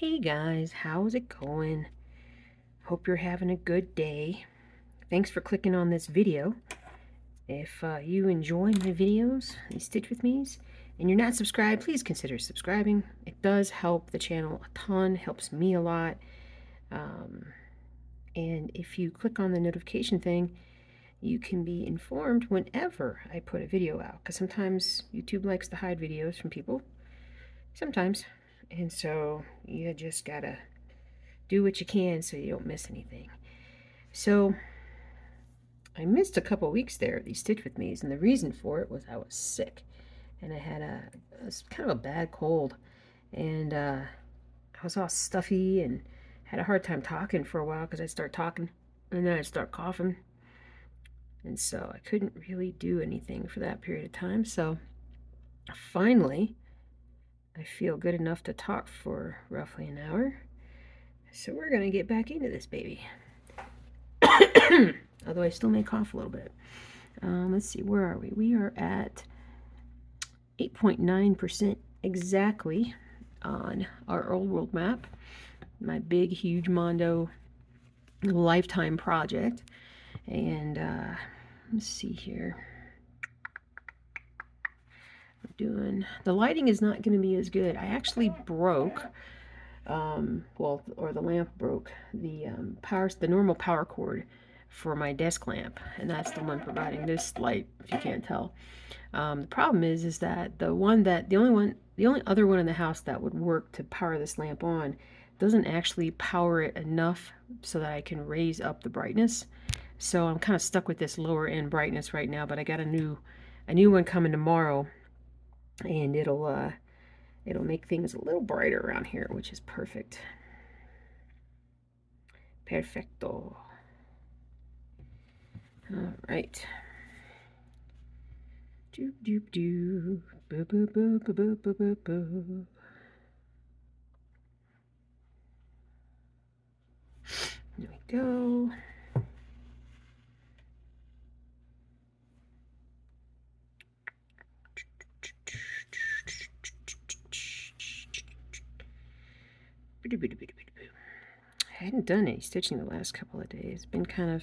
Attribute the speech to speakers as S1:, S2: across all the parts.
S1: Hey guys, how's it going? Hope you're having a good day. Thanks for clicking on this video. If you enjoy my videos, these Stitch With Me's, and you're not subscribed, please consider subscribing. It does help the channel a ton, helps me a lot. And if you click on the notification thing, you can be informed whenever I put a video out. Because sometimes YouTube likes to hide videos from people. Sometimes. And so you just gotta do what you can so you don't miss anything. So I missed a couple weeks there of these Stitch With Me's, and the reason for it was I was sick, and I had a kind of a bad cold, and I was all stuffy and had a hard time talking for a while because I'd start talking and then I'd start coughing, and so I couldn't really do anything for that period of time. So finally, I feel good enough to talk for roughly an hour. So we're gonna get back into this baby. Although I still may cough a little bit. Let's see, where are we? We are at 8.9% exactly on our old world map. My big, huge Mondo lifetime project. And let's see here. I'm doing, the lighting is not going to be as good. I actually broke, well, or the lamp broke the the normal power cord for my desk lamp, and that's the one providing this light, if you can't tell. The problem is that the only other one in the house that would work to power this lamp on doesn't actually power it enough so that I can raise up the brightness. So I'm kind of stuck with this lower end brightness right now, but I got a new one coming tomorrow, and it'll make things a little brighter around here, which is perfect. Perfecto. All right. Doop doop doo. Boo boo boo boo boo boo boo boo. There we go. I hadn't done any stitching the last couple of days. It's been kind of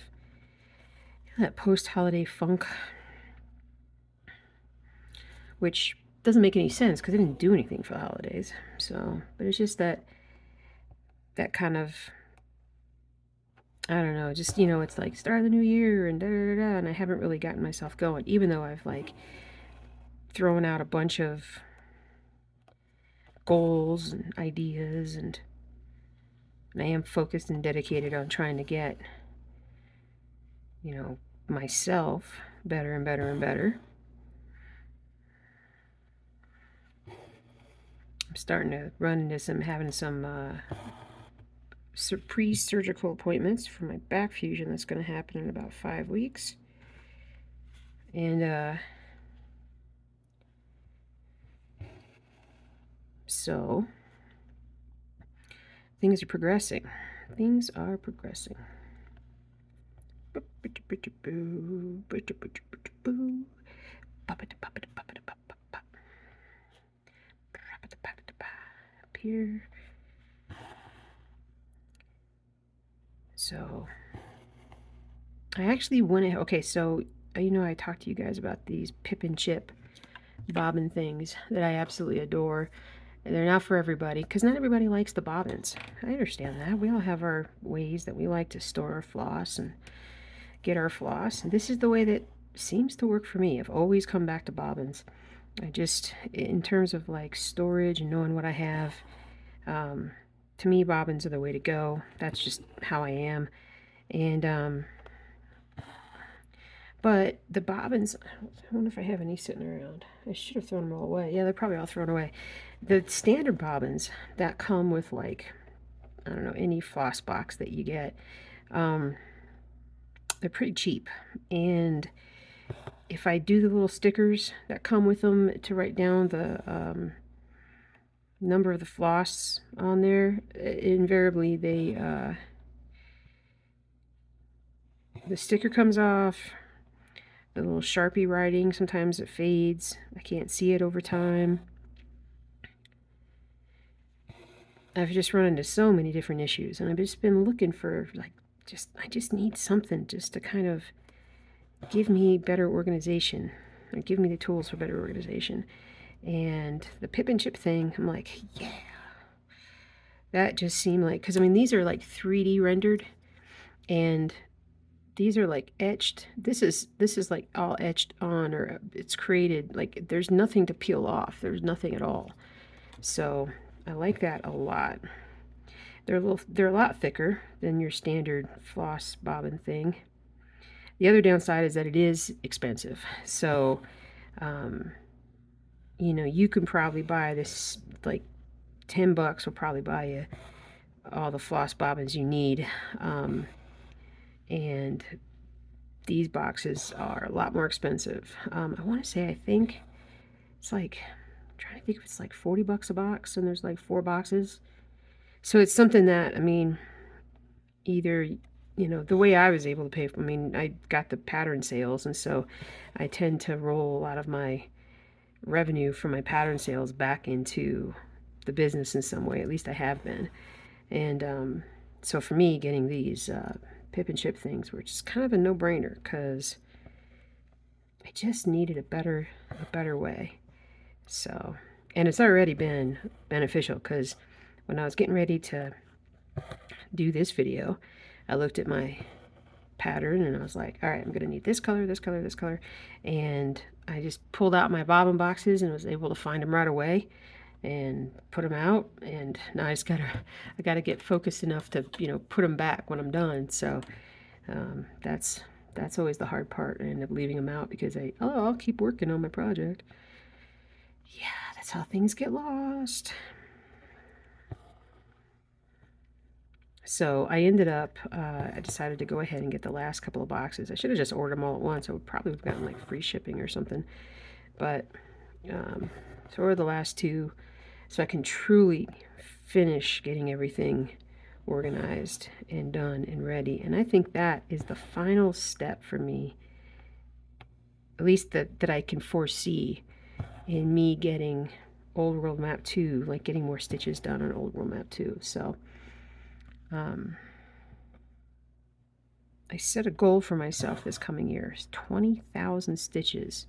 S1: that post-holiday funk, which doesn't make any sense because I didn't do anything for the holidays. So, but it's just that kind of, I don't know, just, it's like start of the new year and da da da, and I haven't really gotten myself going, even though I've like thrown out a bunch of goals and ideas, and I am focused and dedicated on trying to get, myself better and better and better. I'm starting to run into having some pre-surgical appointments for my back fusion that's going to happen in about 5 weeks. And so things are progressing. Things are progressing. Up here. So I actually went, okay, so I talked to you guys about these pip and chip bobbin things that I absolutely adore. And they're not for everybody, because not everybody likes the bobbins. I understand that. We all have our ways that we like to store our floss and get our floss. And this is the way that seems to work for me. I've always come back to bobbins. I just, in terms of like storage and knowing what I have, to me, bobbins are the way to go. That's just how I am. And, but the bobbins, I wonder if I have any sitting around. I should have thrown them all away. Yeah, they're probably all thrown away. The standard bobbins that come with, like, I don't know, any floss box that you get, they're pretty cheap. And if I do the little stickers that come with them to write down the number of the floss on there, invariably the sticker comes off. The little Sharpie writing, sometimes it fades. I can't see it over time. I've just run into so many different issues, and I've just been looking for, like, I just need something just to kind of give me better organization, or give me the tools for better organization. And the pip and chip thing, I'm like, yeah, that just seemed like, because I mean, these are like 3D rendered, and these are like etched. This is like all etched on, or it's created, like there's nothing to peel off. There's nothing at all. So I like that a lot. They're a lot thicker than your standard floss bobbin thing. The other downside is that it is expensive. So, you know, you can probably buy this, like $10 will probably buy you all the floss bobbins you need. And these boxes are a lot more expensive. I want to say, I think it's like, I'm trying to think if it's like $40 a box, and there's like 4 boxes. So it's something that, I mean, either, you know, the way I was able to pay for, I mean, I got the pattern sales, and so I tend to roll a lot of my revenue from my pattern sales back into the business in some way. At least I have been. And so for me, getting these pip and chip things were just kind of a no-brainer, because I just needed a better way. So, and it's already been beneficial, because when I was getting ready to do this video, I looked at my pattern and I was like, all right, I'm gonna need this color, this color, this color, and I just pulled out my bobbin boxes and was able to find them right away and put them out. And now I gotta get focused enough to, you know, put them back when I'm done. So that's always the hard part. I end up leaving them out because I'll keep working on my project. Yeah, that's how things get lost. So I ended up, I decided to go ahead and get the last couple of boxes. I should have just ordered them all at once. I would probably have gotten like free shipping or something. But, so ordered the last 2 so I can truly finish getting everything organized and done and ready. And I think that is the final step for me, at least that I can foresee in me getting Old World Map 2, like getting more stitches done on Old World Map 2. So, I set a goal for myself this coming year, 20,000 stitches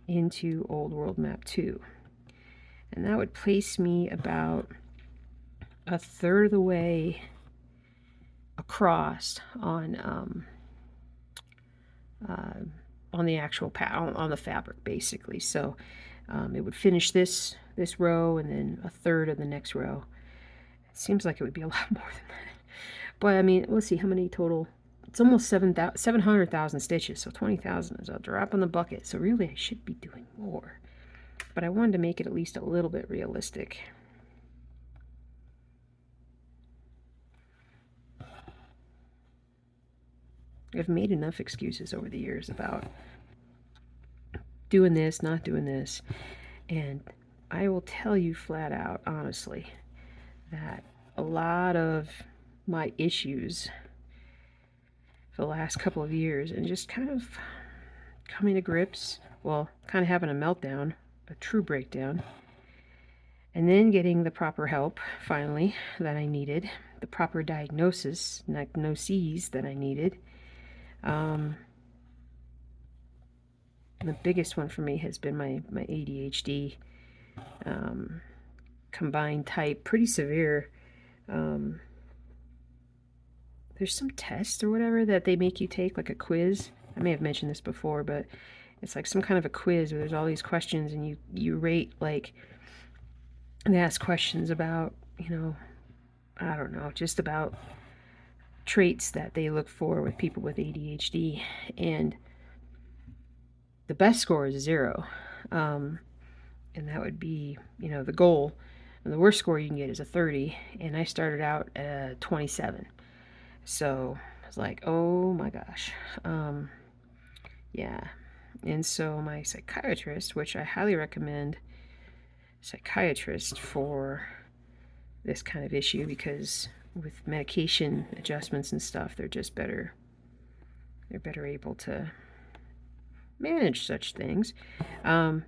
S1: into Old World Map 2. And that would place me about a third of the way across on the actual on the fabric, basically. So it would finish this row, and then a third of the next row. It seems like it would be a lot more than that. But I mean, let's see how many total. It's almost 700,000 stitches, so 20,000 is a drop in the bucket. So really, I should be doing more. But I wanted to make it at least a little bit realistic. I've made enough excuses over the years about doing this, not doing this. And I will tell you flat out, honestly, that a lot of my issues for the last couple of years, and just kind of coming to grips, well, kind of having a meltdown, a true breakdown, and then getting the proper help, finally, that I needed, the proper diagnoses that I needed. The biggest one for me has been my ADHD, combined type, pretty severe. There's some test or whatever that they make you take, like a quiz. I may have mentioned this before, but it's like some kind of a quiz where there's all these questions, and you rate, like, they ask questions about, you know, I don't know, just about traits that they look for with people with ADHD. And the best score is 0. And that would be, you know, the goal. And the worst score you can get is a 30. And I started out at 27. So I was like, oh my gosh. Yeah. And so my psychiatrist, which I highly recommend psychiatrist for this kind of issue, because with medication adjustments and stuff, they're just better. They're better able to manage such things. You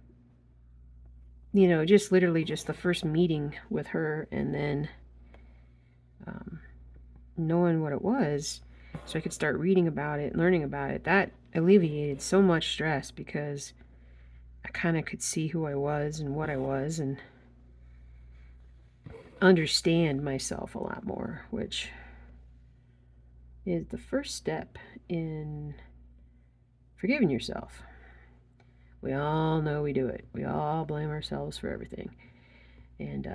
S1: know, just literally just the first meeting with her, and then knowing what it was so I could start reading about it, learning about it, that alleviated so much stress because I kind of could see who I was and what I was and understand myself a lot more, which is the first step in forgiving yourself. We all know we do it. We all blame ourselves for everything. And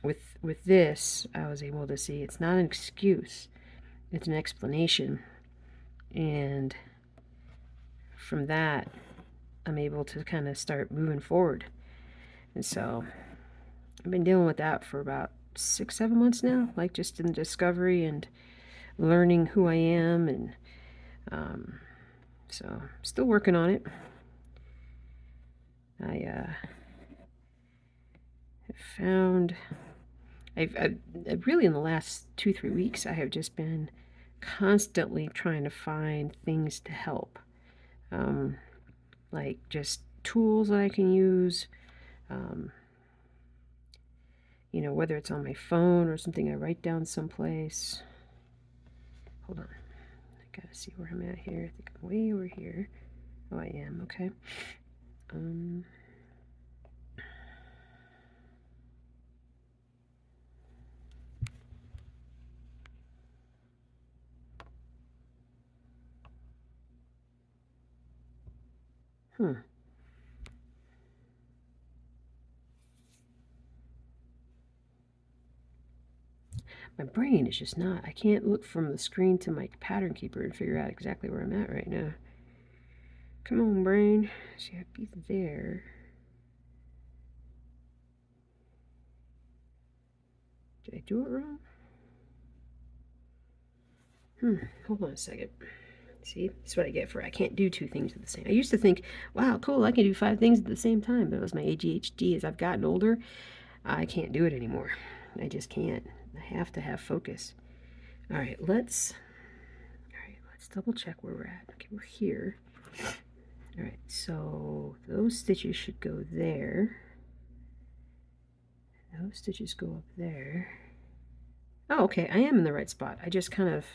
S1: with this, I was able to see it's not an excuse, it's an explanation. And from that, I'm able to kind of start moving forward. And so I've been dealing with that for about 6-7 months now, like just in discovery and learning who I am. And so still working on it. I have found I've really in the last 2-3 weeks I have just been constantly trying to find things to help, like just tools that I can use, you know, whether it's on my phone or something I write down someplace. Hold on, I gotta see where I'm at here. I think I'm way over here. Oh, I am. Okay. My brain is just not. I can't look from the screen to my pattern keeper and figure out exactly where I'm at right now. Come on, brain. See, I'd be there. Did I do it wrong? Hold on a second. See, that's what I get for I can't do 2 things at the same. I used to think, wow, cool, I can do 5 things at the same time. But it was my ADHD. As I've gotten older, I can't do it anymore. I just can't. I have to have focus. All right, let's double check where we're at. Okay, we're here. All right, so those stitches should go there. Those stitches go up there. Oh, okay, I am in the right spot. I just kind of,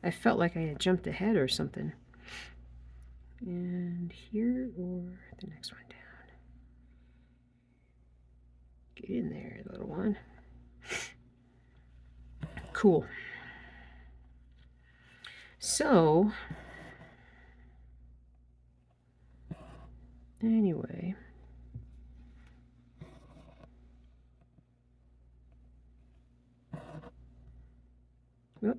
S1: I felt like I had jumped ahead or something. And here or the next one down. Get in there, little one. Cool. So, anyway. Oh,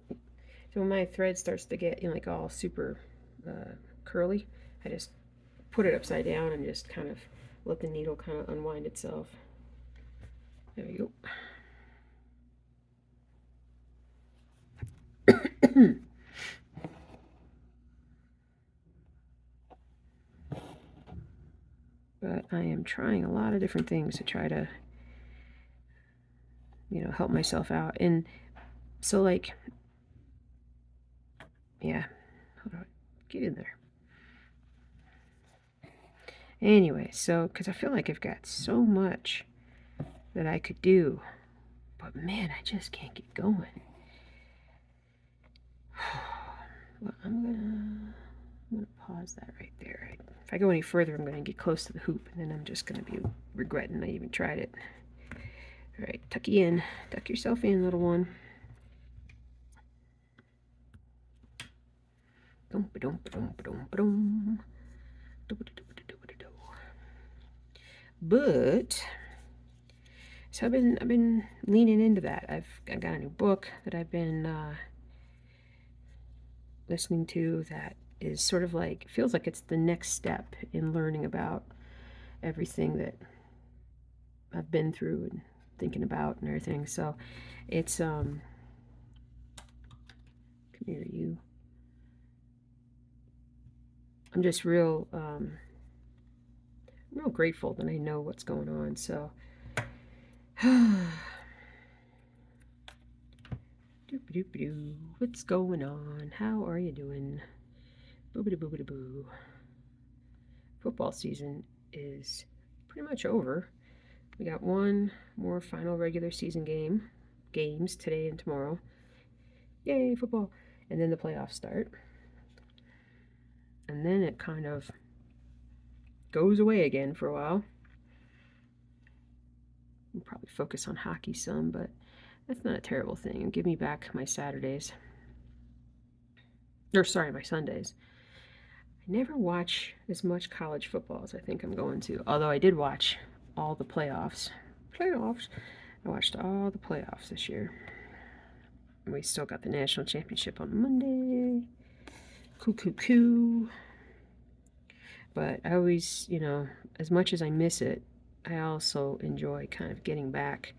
S1: so when my thread starts to get, you know, like all super curly, I just put it upside down and just kind of let the needle kind of unwind itself. There we go. But I am trying a lot of different things to try to, you know, help myself out. And so, like, yeah, hold on, get in there. Anyway, so, because I feel like I've got so much that I could do, but man, I just can't get going. Well, I'm gonna pause that right there. If I go any further, I'm gonna get close to the hoop, and then I'm just gonna be regretting I even tried it. All right, tuck you in, tuck yourself in, little one. But so I've been leaning into that. I got a new book that I've been listening to that is sort of like, feels like it's the next step in learning about everything that I've been through and thinking about and everything. So it's come here, you. I'm just real grateful that I know what's going on. So what's going on? How are you doing? Boobity boobity boo. Football season is pretty much over. We got one more final regular season game, games today and tomorrow. Yay, football. And then the playoffs start. And then it kind of goes away again for a while. I'll probably focus on hockey some, but that's not a terrible thing. It'll give me back my Saturdays. Or, sorry, my Sundays. I never watch as much college football as I think I'm going to. Although I did watch all the playoffs. I watched all the playoffs this year. And we still got the national championship on Monday. Coo. But I always, you know, as much as I miss it, I also enjoy kind of getting back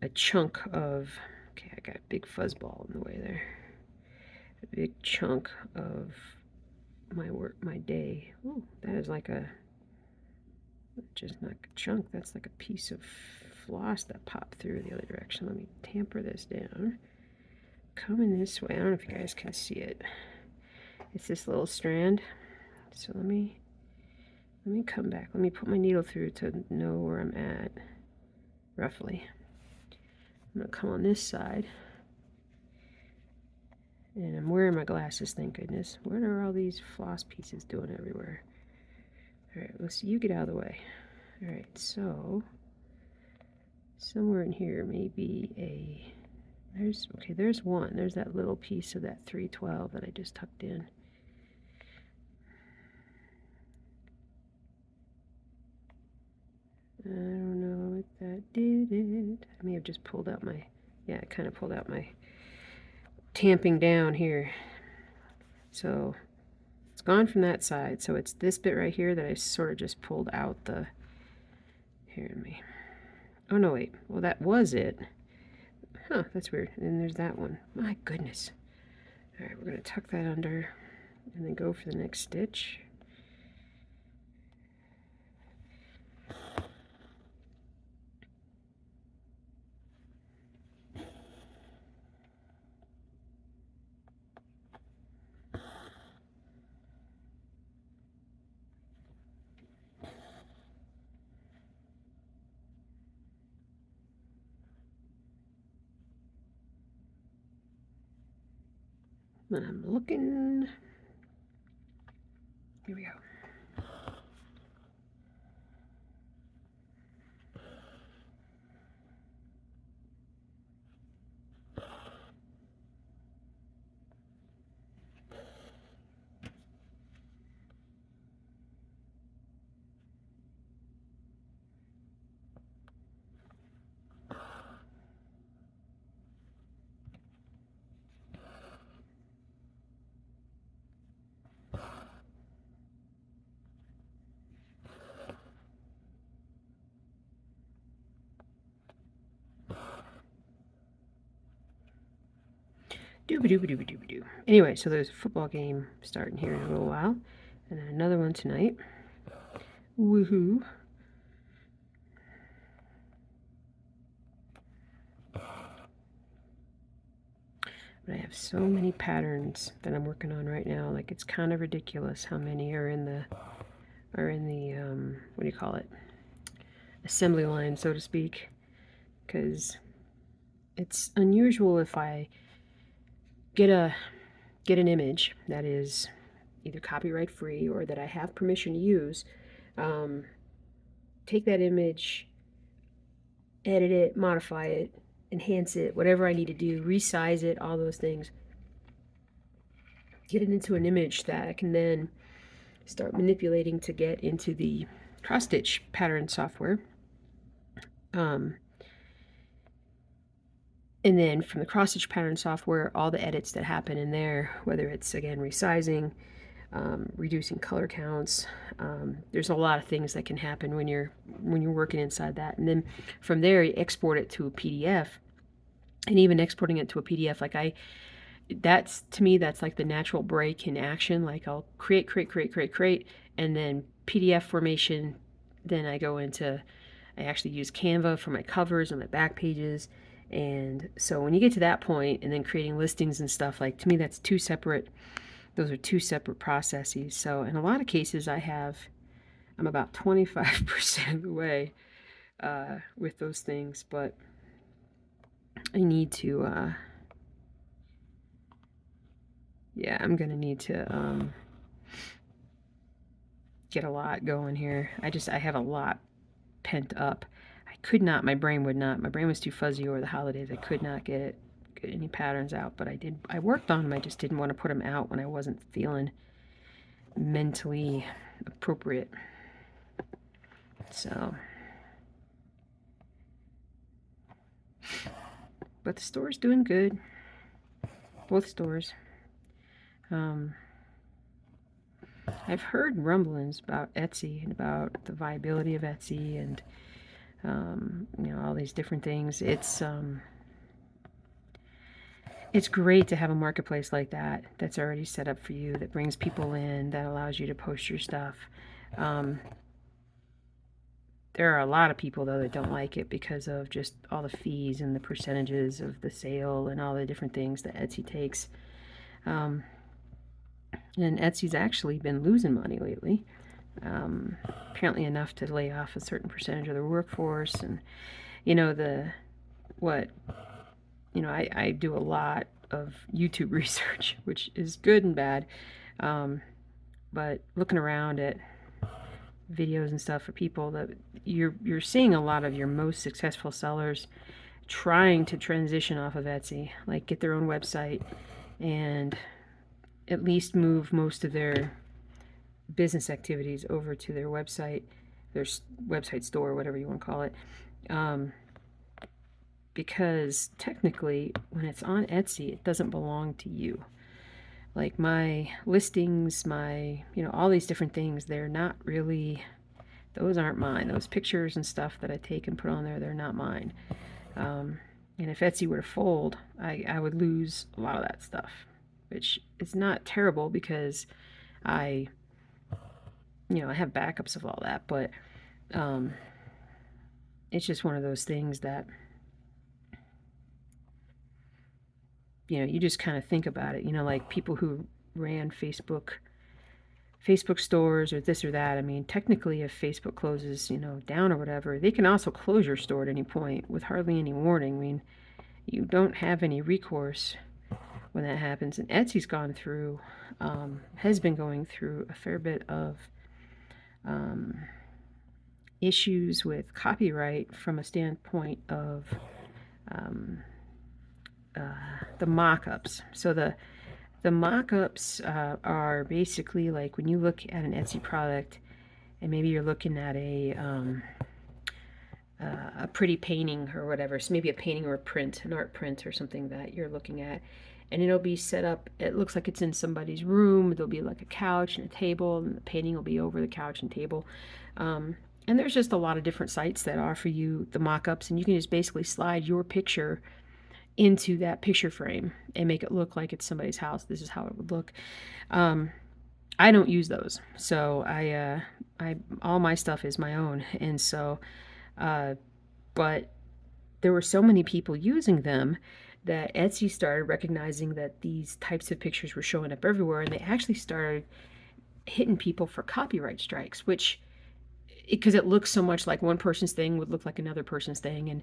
S1: a chunk of, okay, I got a big fuzzball in the way there. A big chunk of my work, my day. Ooh, that is like a, just not a chunk, that's like a piece of floss that popped through the other direction. Let me tamper this down. Coming this way. I don't know if you guys can see it. It's this little strand. So let me come back. Let me put my needle through to know where I'm at, roughly. I'm gonna come on this side. And I'm wearing my glasses, thank goodness. What are all these floss pieces doing everywhere? Alright, let's see, you get out of the way. Alright, so somewhere in here maybe a, there's one. There's that little piece of that 312 that I just tucked in. I don't know if that did it. I may have just pulled out my, yeah, I kind of pulled out my tamping down here. So it's gone from that side. So it's this bit right here that I sort of just pulled out the, here in me. Oh no, wait. Well, that was it. Huh, that's weird. And there's that one. My goodness. All right, we're going to tuck that under and then go for the next stitch. And I'm looking. Here we go. Dooba-dooba-dooba-dooba-doo. Anyway, so there's a football game starting here in a little while. And then another one tonight. Woohoo. But I have so many patterns that I'm working on right now. Like, it's kind of ridiculous how many are in the what do you call it? Assembly line, so to speak. Because it's unusual if I get an image that is either copyright free or that I have permission to use, take that image, edit it, modify it, enhance it, whatever I need to do, resize it, all those things, get it into an image that I can then start manipulating to get into the cross-stitch pattern software. And then from the cross-stitch pattern software, all the edits that happen in there, whether it's, again, resizing, reducing color counts, there's a lot of things that can happen when you're working inside that. And then from there, you export it to a PDF. And even exporting it to a PDF, like that's, to me, that's like the natural break in action. Like, I'll create, and then PDF formation. Then I actually use Canva for my covers and my back pages. And so when you get to that point and then creating listings and stuff, like, to me, those are two separate processes. So in a lot of cases, I'm about 25% of the way with those things. But I need to, yeah, I'm gonna need to get a lot going here. I have a lot pent up. I could not, my brain was too fuzzy over the holidays. I could not get any patterns out, but I worked on them. I just didn't want to put them out when I wasn't feeling mentally appropriate. So, but the store's doing good. Both stores. I've heard rumblings about Etsy and about the viability of Etsy and all these different things. It's great to have a marketplace like that that's already set up for you, that brings people in, that allows you to post your stuff. There are a lot of people, though, that don't like it because of just all the fees and the percentages of the sale and all the different things that Etsy takes. And Etsy's actually been losing money lately. Apparently enough to lay off a certain percentage of their workforce. And, I do a lot of YouTube research, which is good and bad. But looking around at videos and stuff for people, that you're seeing a lot of your most successful sellers trying to transition off of Etsy, like get their own website and at least move most of their business activities over to their website store, whatever you want to call it. Because technically, when it's on Etsy, it doesn't belong to you. Like my listings, all these different things, they're not really, those aren't mine. Those pictures and stuff that I take and put on there, they're not mine. And if Etsy were to fold, I would lose a lot of that stuff, which is not terrible because I have backups of all that, but it's just one of those things that, you just kind of think about it, like people who ran Facebook stores or this or that. I mean, technically, if Facebook closes, down or whatever, they can also close your store at any point with hardly any warning. I mean, you don't have any recourse when that happens. And Etsy's has been going through a fair bit of issues with copyright from a standpoint of the mock-ups. So the mock-ups are basically like when you look at an Etsy product and maybe you're looking at a pretty painting or whatever, so maybe a painting or a print, an art print or something that you're looking at, and it'll be set up, it looks like it's in somebody's room. There'll be like a couch and a table, and the painting will be over the couch and table. And there's just a lot of different sites that offer you the mock-ups, and you can just basically slide your picture into that picture frame and make it look like it's somebody's house. This is how it would look. I don't use those, so I all my stuff is my own, and so but there were so many people using them that Etsy started recognizing that these types of pictures were showing up everywhere, and they actually started hitting people for copyright strikes, which, because it looks so much like one person's thing would look like another person's thing,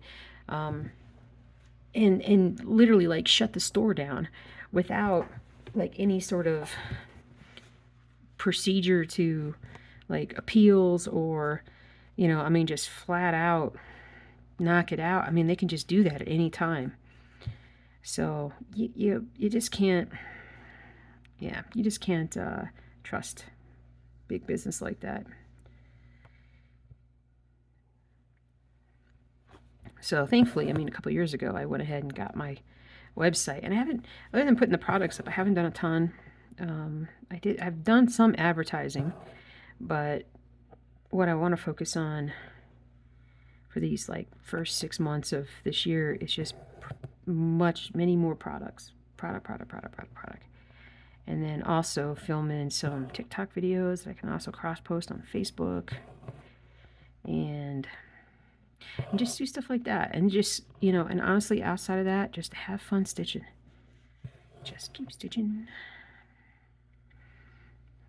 S1: and literally like shut the store down without like any sort of procedure to like appeals or, just flat out knock it out. I mean, they can just do that at any time. So you just can't, you just can't trust big business like that. So thankfully, a couple of years ago, I went ahead and got my website, and other than putting the products up, I haven't done a ton. I've done some advertising, but what I want to focus on for these like first 6 months of this year is just many more product. And then also filming some TikTok videos that I can also cross post on Facebook, and just do stuff like that. And just, and honestly, outside of that, just have fun stitching. Just keep stitching.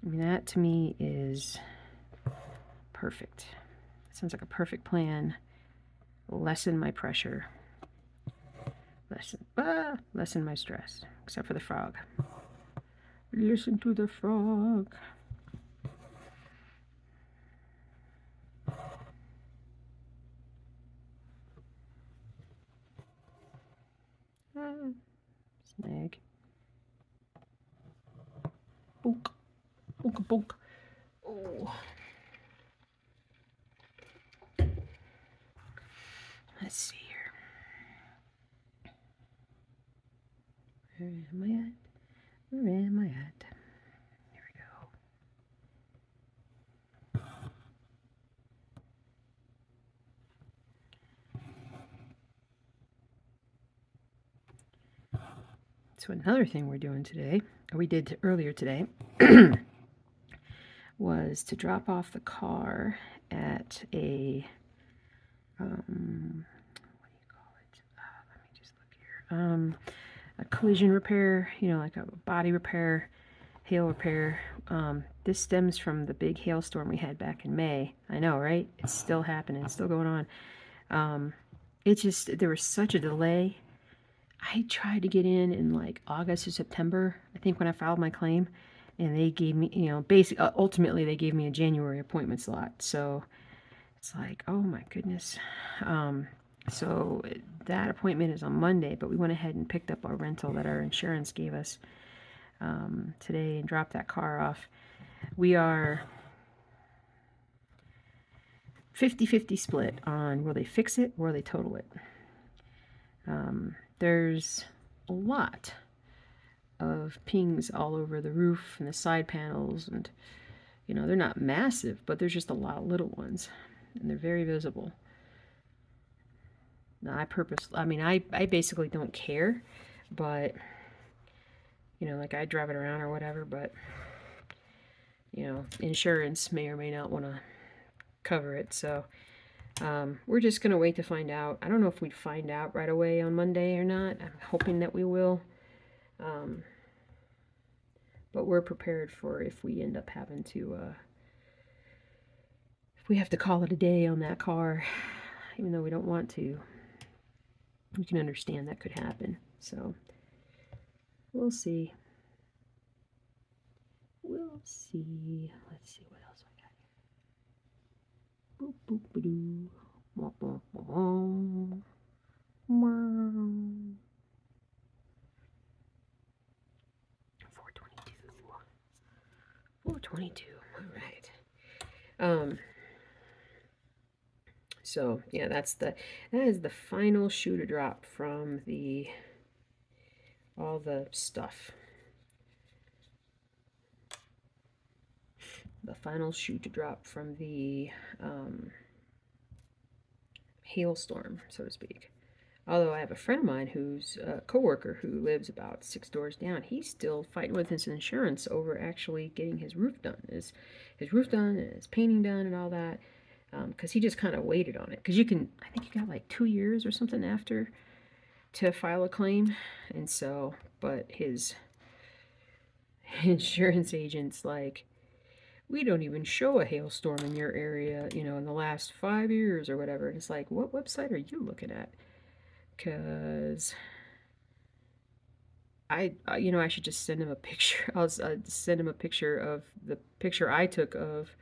S1: That to me is perfect. Sounds like a perfect plan. Lessen my pressure. lessen my stress, except for the frog. Listen to the frog. Snag. Bonk. Bonk, bonk. Oh. Let's see here. Where am I at? Where am I at? Here we go. So another thing we're doing today, or we did earlier today, was to drop off the car at a, what do you call it? Let me just look here. A collision repair, you know, like a body repair, hail repair. This stems from the big hailstorm we had back in May. I know, right? It's still happening. It's still going on. It just, there was such a delay. I tried to get in like August or September, I think, when I filed my claim, and they gave me, you know, basically, ultimately they gave me a January appointment slot. So it's like, oh my goodness. So that appointment is on Monday, but we went ahead and picked up our rental that our insurance gave us today and dropped that car off. We are 50-50 split on will they fix it or will they total it. There's a lot of pings all over the roof and the side panels, and you know, they're not massive, but there's just a lot of little ones, and they're very visible. Now, I basically don't care, but you know, like I drive it around or whatever, but you know, insurance may or may not want to cover it, so we're just gonna wait to find out. I don't know if we'd find out right away on Monday or not. I'm hoping that we will. But we're prepared for if we end up having to, if we have to call it a day on that car, even though we don't want to, we can understand that could happen. So we'll see. We'll see. Let's see what else I got here. Boop, boop, ba-doo. Wah, wah, wah, wah. 422. All right. So yeah, that is the final shoe to drop from all the stuff. The final shoe to drop from the hailstorm, so to speak. Although I have a friend of mine who's a coworker who lives about 6 doors down. He's still fighting with his insurance over actually getting his roof done. His roof done and his painting done and all that. Because he just kind of waited on it. Because I think you got like 2 years or something after to file a claim. And so, but his insurance agent's like, we don't even show a hailstorm in your area, you know, in the last 5 years or whatever. And it's like, what website are you looking at? Because I should just send him a picture. I'll send him a picture of the picture I took of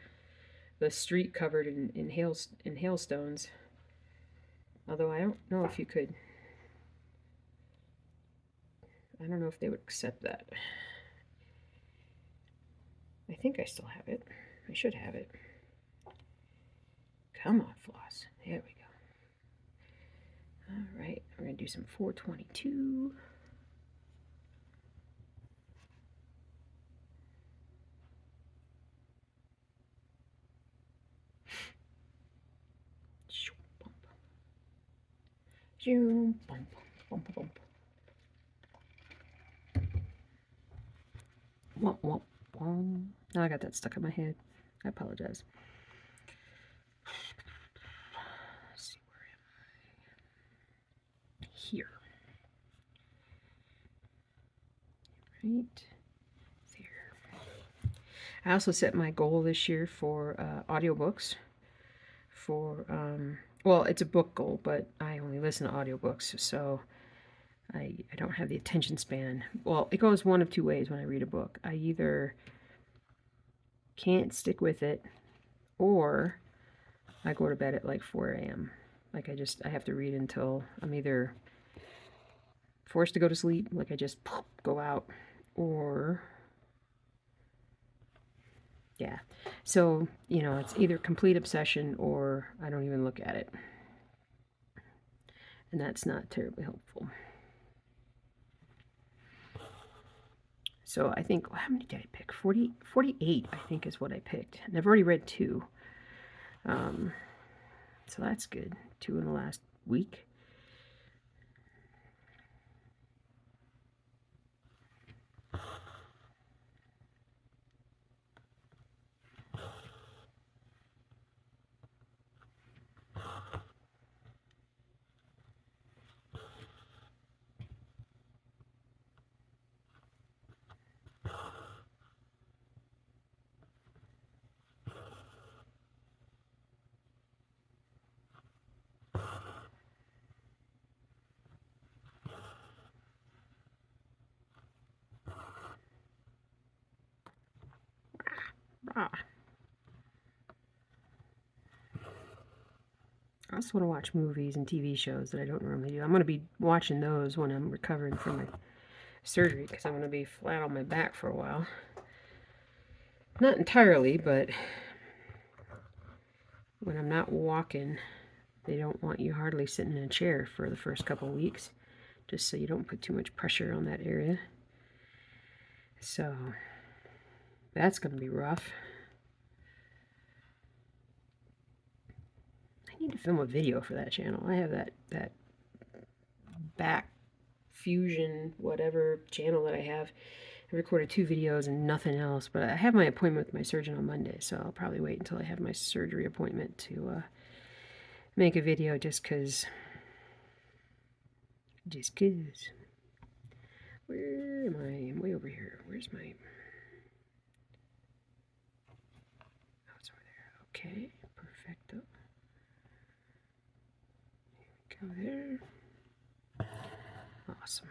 S1: the street covered in hailstones. Although I don't know if you could. I don't know if they would accept that. I think I still have it. I should have it. Come on, Floss. There we go. All right, we're going to do some 422. Now I got that stuck in my head. I apologize. Let's see, where am I? Here. Right there. I also set my goal this year for audiobooks. For well, it's a book goal, but I only listen to audiobooks, so I don't have the attention span. Well, it goes one of two ways when I read a book. I either can't stick with it, or I go to bed at like 4 a.m. Like I have to read until I'm either forced to go to sleep, like I just go out, or yeah. So, it's either complete obsession or I don't even look at it. And that's not terribly helpful. So I think, how many did I pick? 48, I think, is what I picked. And I've already read 2. So that's good. 2 in the last week. Ah. I also want to watch movies and TV shows that I don't normally do. I'm going to be watching those when I'm recovering from my surgery, because I'm going to be flat on my back for a while. Not entirely, but when I'm not walking, they don't want you hardly sitting in a chair for the first couple of weeks, just so you don't put too much pressure on that area. So that's going to be rough. I need to film a video for that channel. I have that back fusion whatever channel that I have. I recorded 2 videos and nothing else, but I have my appointment with my surgeon on Monday, so I'll probably wait until I have my surgery appointment to make a video, just cause. Where am I? I'm way over here. Where's my... Oh, it's over there. Okay, perfecto. Go there. Awesome.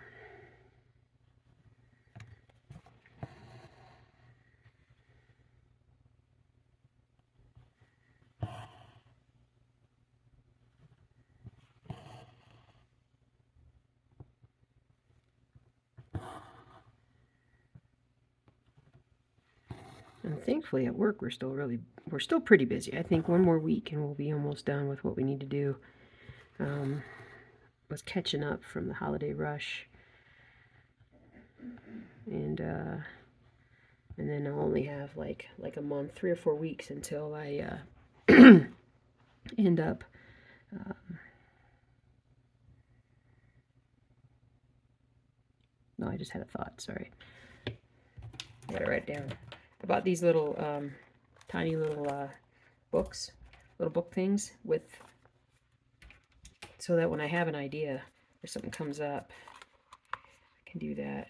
S1: And thankfully at work we're still pretty busy. I think one more week and we'll be almost done with what we need to do. Was catching up from the holiday rush, and then I'll only have like a month, 3 or 4 weeks until I end up no, I just had a thought, sorry. I gotta write it down. I bought these little tiny little books, little book things, with so that when I have an idea or something comes up, I can do that.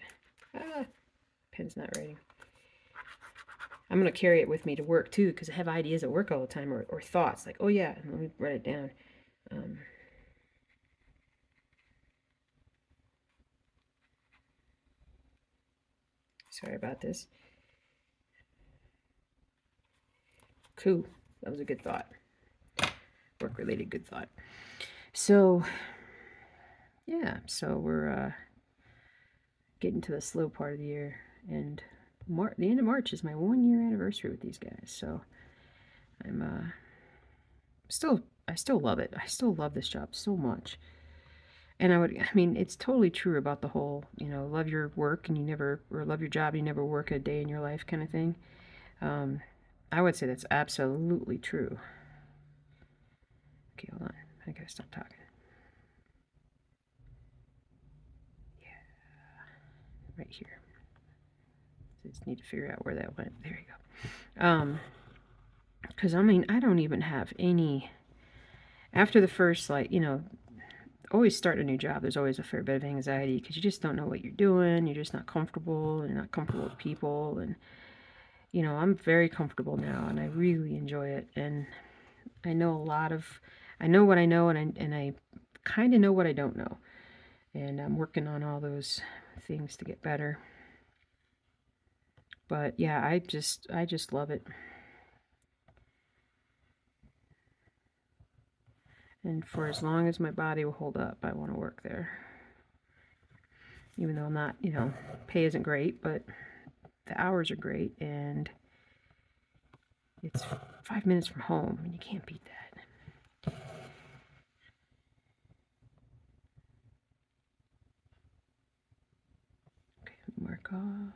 S1: Pen's not writing. I'm going to carry it with me to work too, because I have ideas at work all the time, or thoughts like, oh yeah, let me write it down. Sorry about this. Cool. That was a good thought. Work-related good thought. So, yeah, so we're getting to the slow part of the year, and the end of March is my 1-year anniversary with these guys. So I'm I still love it. I still love this job so much. And I mean, it's totally true about the whole, love your work and or love your job and you never work a day in your life kind of thing. I would say that's absolutely true. Okay, hold on. I gotta stop talking. Yeah. Right here. So I just need to figure out where that went. There you go. Because, I mean, I don't even have any... After the first, always start a new job, there's always a fair bit of anxiety, because you just don't know what you're doing, you're just not comfortable, you're not comfortable with people, and, I'm very comfortable now, and I really enjoy it, and I know what I know, and I kind of know what I don't know, And I'm working on all those things to get better. But yeah, I just love it. And for as long as my body will hold up, I want to work there. Even though I'm not, pay isn't great, but the hours are great, and it's 5 minutes from home, and you can't beat that. Okay, mark off.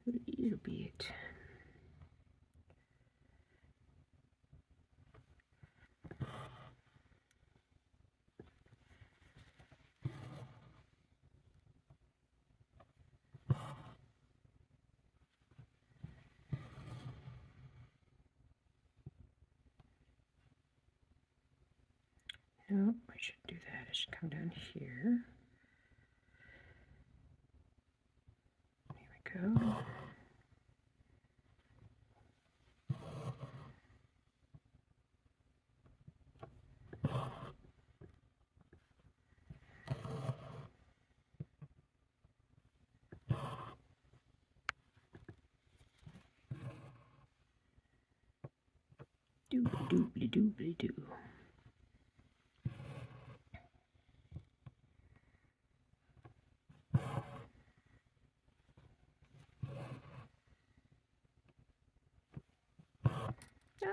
S1: It'll be it. Nope, I shouldn't do that. I should come down here. There we go. Doobly doobly doo. Ah.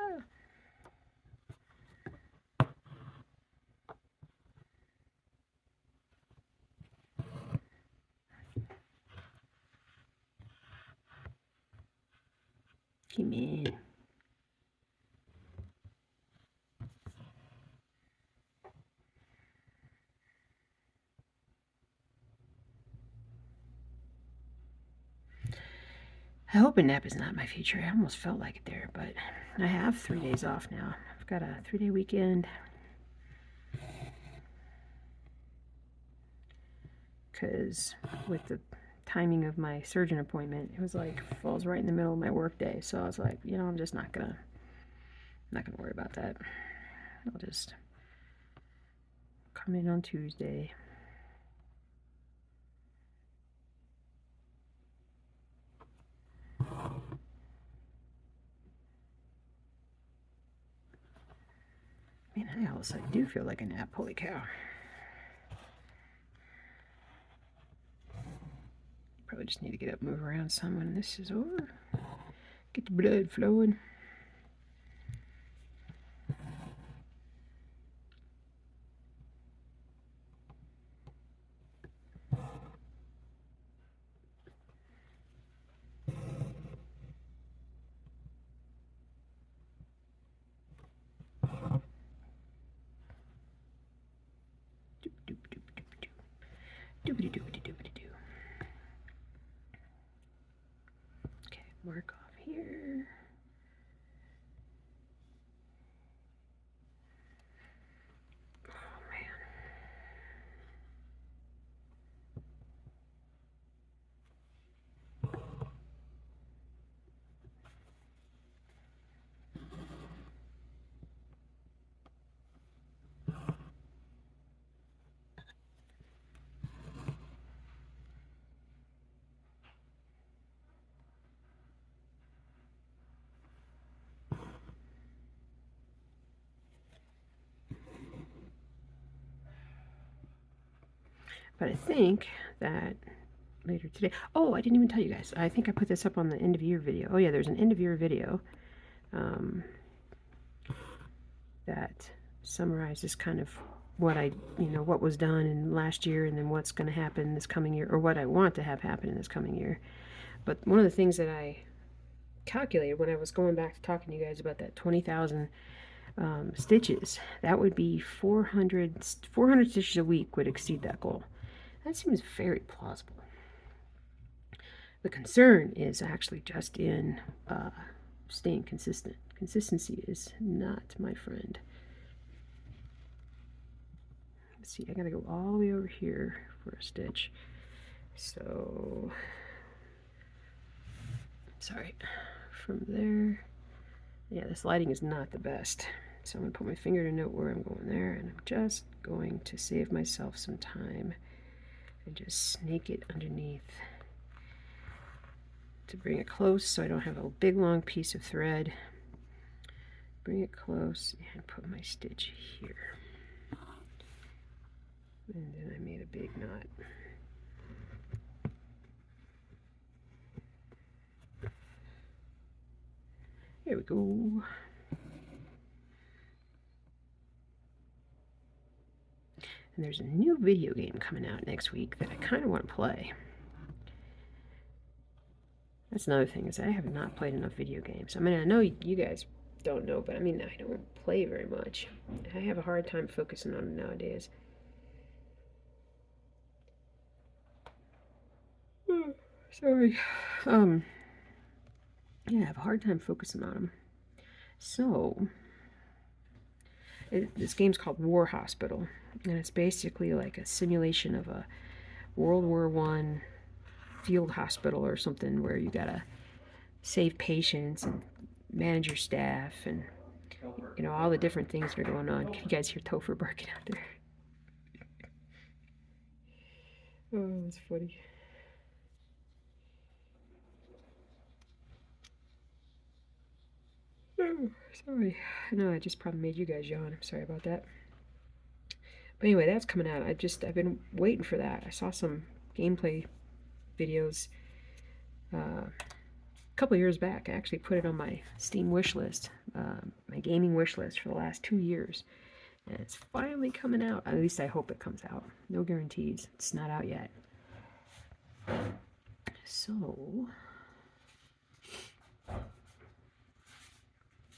S1: Come in. I hope a nap is not my future. I almost felt like it there, but I have 3 days off now. I've got a 3-day weekend. Because with the timing of my surgeon appointment, it was like falls right in the middle of my work day. So I was like, I'm just not gonna worry about that. I'll just come in on Tuesday. Man, I also do feel like a nap. Holy cow. Probably just need to get up and move around some when this is over. Get the blood flowing. Doobity-doobity-doobity-doo. Okay, mark off here. Oh, man. But I think that later today. Oh, I didn't even tell you guys. I think I put this up on the end of year video. Oh yeah, there's an end of year video that summarizes kind of what what was done in last year, and then what's going to happen this coming year, or what I want to have happen in this coming year. But one of the things that I calculated when I was going back to talking to you guys about that 20,000 stitches, that would be 400 stitches a week would exceed that goal. That seems very plausible. The concern is actually just in staying consistent. Consistency is not my friend. Let's see, I gotta go all the way over here for a stitch. So, sorry, from there. Yeah, this lighting is not the best. So I'm going to put my finger to note where I'm going there, and I'm just going to save myself some time and just snake it underneath to bring it close so I don't have a big long piece of thread. Bring it close and put my stitch here. And then I made a big knot. There we go. And there's a new video game coming out next week that I kind of want to play. That's another thing, is I have not played enough video games. I mean, I know you guys don't know, but I mean, I don't play very much. I have a hard time focusing on them nowadays. Sorry. Yeah, I have a hard time focusing on them. So, this game's called War Hospital, and it's basically like a simulation of a World War I field hospital or something, where you gotta save patients and manage your staff and, you know, all the different things that are going on. Can you guys hear Topher barking out there? Oh, that's funny. Oh, sorry. No, I just probably made you guys yawn. I'm sorry about that. But anyway, that's coming out. I've been waiting for that. I saw some gameplay videos a couple years back. I actually put it on my Steam wish list, my gaming wish list for the last 2 years. And it's finally coming out. At least I hope it comes out. No guarantees. It's not out yet. So,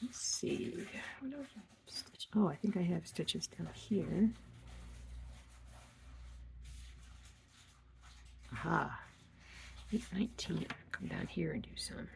S1: let's see. What else? Oh, I think I have stitches down here. Aha. 819. Come down here and do some.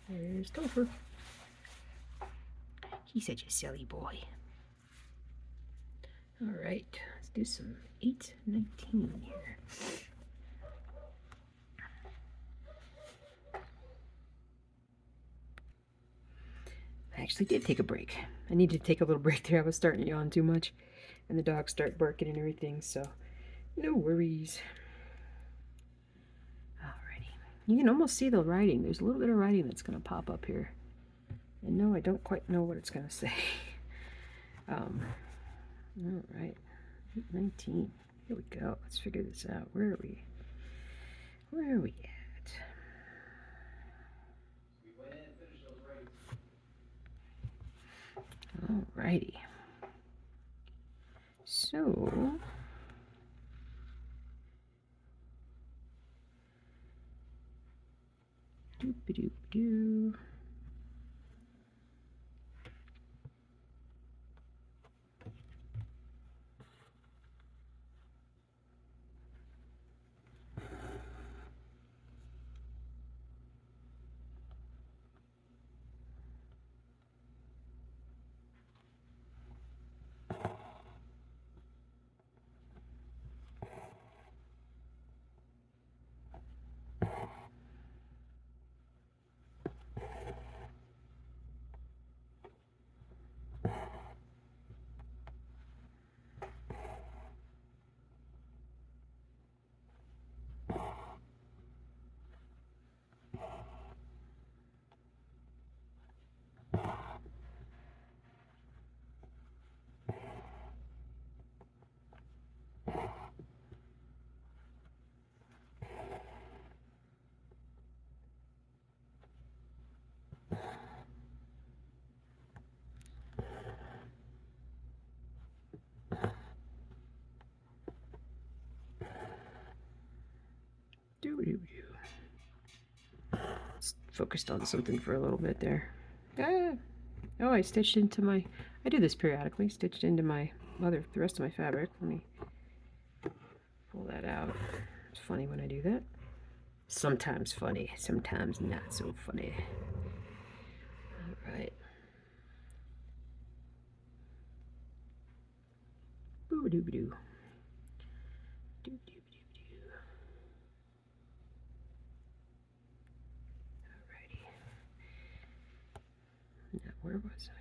S1: There's Topher. He's such a silly boy. Alright, let's do some 819 here. I actually did take a break. I needed to take a little break there. I was starting to yawn too much, and the dogs start barking and everything, so no worries. Alrighty. You can almost see the writing. There's a little bit of writing that's going to pop up here. And no, I don't quite know what it's going to say. Alright. 19. Here we go. Let's figure this out. Where are we? Where are we at? Alrighty. So, doop-a-doop-doo. Focused on something for a little bit there. Oh, I stitched into my, I do this periodically, stitched into my the rest of my fabric. Let me pull that out. It's funny when I do that. Sometimes funny, sometimes not so funny. All right. Boo-doo-doo. Doo-doo-doo-doo. Alrighty. Now, where was I?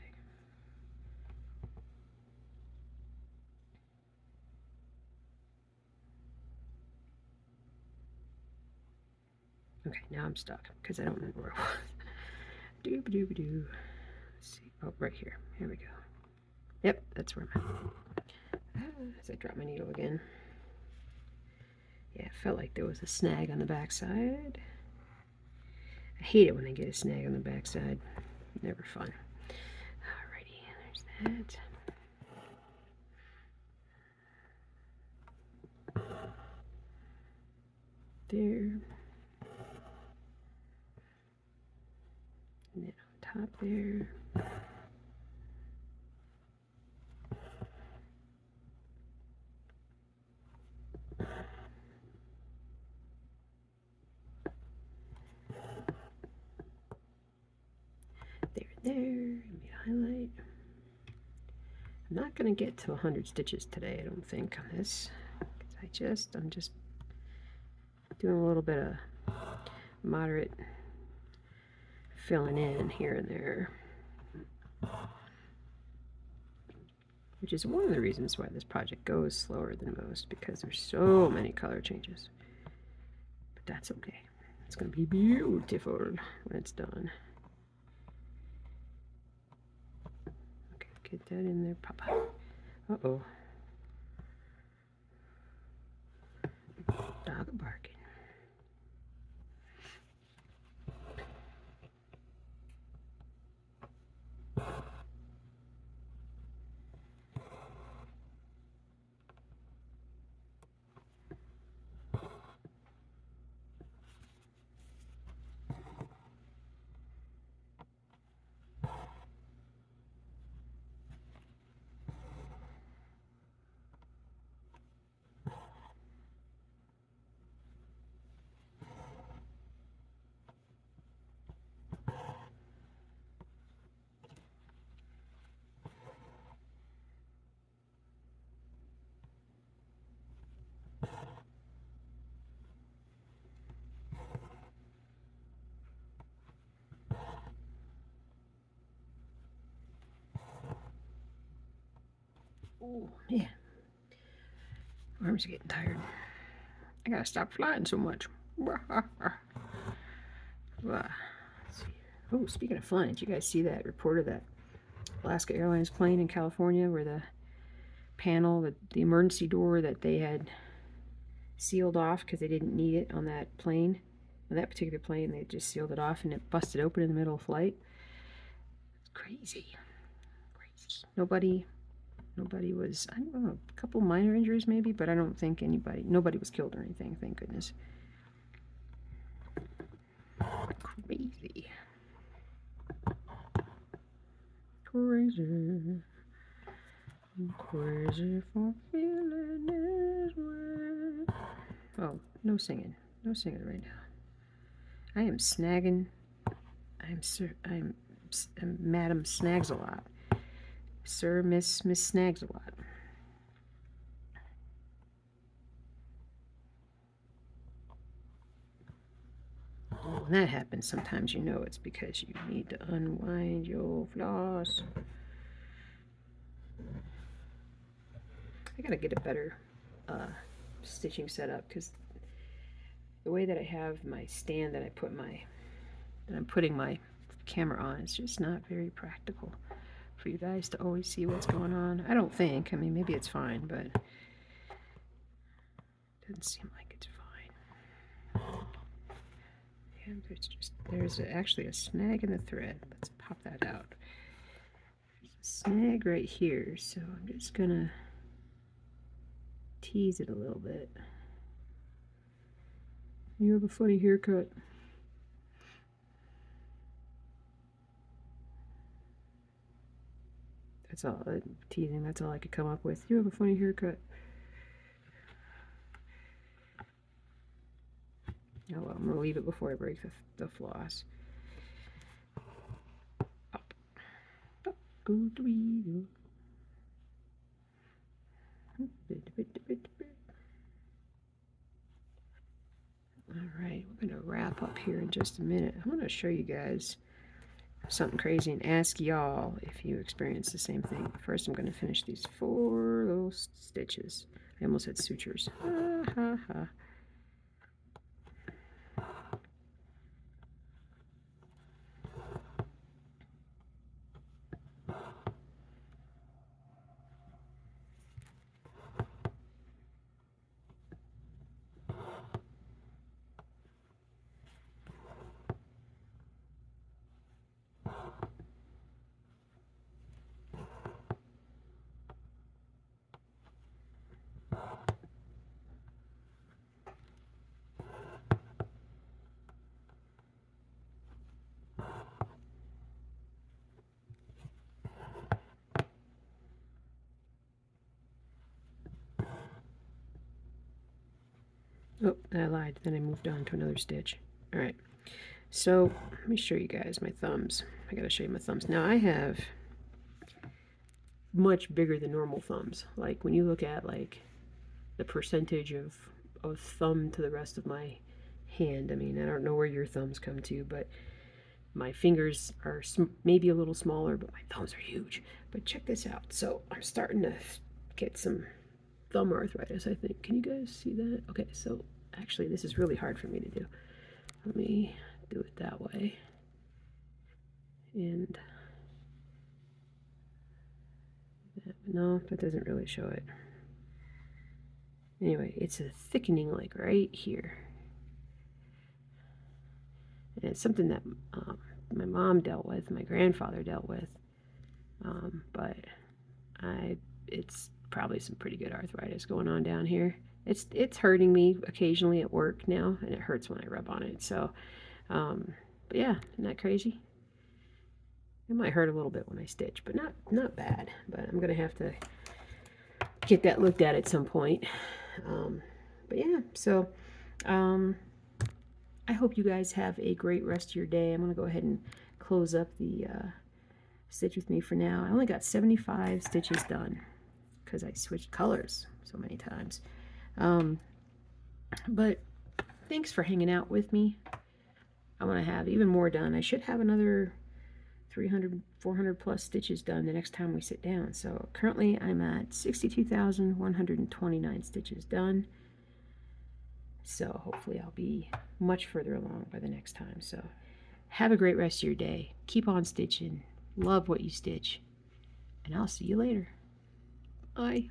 S1: Okay, now I'm stuck because I don't remember where I was. Doo-doo-doo. Let's see. Oh, right here. Here we go. Yep, that's where I'm at. As I drop my needle again. Yeah, it felt like there was a snag on the backside. I hate it when I get a snag on the backside. Never fun. Alrighty, there's that. There. And then on top there. There, maybe highlight. I'm not going to get to 100 stitches today, I don't think, on this. I'm just doing a little bit of moderate filling in here and there. Which is one of the reasons why this project goes slower than most, because there's so many color changes. But that's okay. It's going to be beautiful when it's done. Okay, get that in there, Papa. Uh-oh. Dog barking. Oh, man. Arms are getting tired. I gotta stop flying so much. Oh, speaking of flying, did you guys see that report of that Alaska Airlines plane in California where the panel, the emergency door that they had sealed off because they didn't need it on that plane? On that particular plane, they just sealed it off and it busted open in the middle of flight. It's crazy. Crazy. Nobody was, I don't know, a couple minor injuries maybe, but I don't think nobody was killed or anything, thank goodness. Crazy. Crazy. I'm crazy for feeling this way. Oh, no singing. No singing right now. I am snagging. I'm Madam Snags a lot. Sir, Miss Snags a lot. When that happens, sometimes you know it's because you need to unwind your floss. I gotta get a better stitching setup because the way that I have my stand that I'm putting my camera on is just not very practical for you guys to always see what's going on. I don't think. I mean, maybe it's fine, but it doesn't seem like it's fine. Yeah, there's actually a snag in the thread. Let's pop that out. There's a snag right here, so I'm just gonna tease it a little bit. You have a funny haircut. That's all, teasing, that's all I could come up with. You have a funny haircut. Oh well, I'm gonna leave it before I break the floss. Up. Up. Alright, we're gonna wrap up here in just a minute. I'm gonna show you guys something crazy and ask y'all if you experience the same thing. First, I'm gonna finish these 4 little stitches. I almost had sutures. Ha ha ha. Oh, I lied. Then I moved on to another stitch. Alright, so let me show you guys my thumbs. I gotta show you my thumbs. Now I have much bigger than normal thumbs. Like when you look at like the percentage of thumb to the rest of my hand, I mean, I don't know where your thumbs come to, but my fingers are maybe a little smaller, but my thumbs are huge. But check this out. So I'm starting to get some thumb arthritis, I think. Can you guys see that? Okay, so actually this is really hard for me to do. Let me do it that way. And no, that doesn't really show it. Anyway, it's a thickening like right here. And it's something that my mom dealt with, my grandfather dealt with, but it's probably some pretty good arthritis going on down here. It's hurting me occasionally at work now, and it hurts when I rub on it. So, but yeah, isn't that crazy? It might hurt a little bit when I stitch, but not bad. But I'm gonna have to get that looked at some point. But yeah, so I hope you guys have a great rest of your day. I'm gonna go ahead and close up the stitch with me for now. I only got 75 stitches done because I switched colors so many times. But thanks for hanging out with me. I want to have even more done. I should have another 300, 400 plus stitches done the next time we sit down. So currently I'm at 62,129 stitches done. So hopefully I'll be much further along by the next time. So have a great rest of your day. Keep on stitching. Love what you stitch. And I'll see you later. Bye.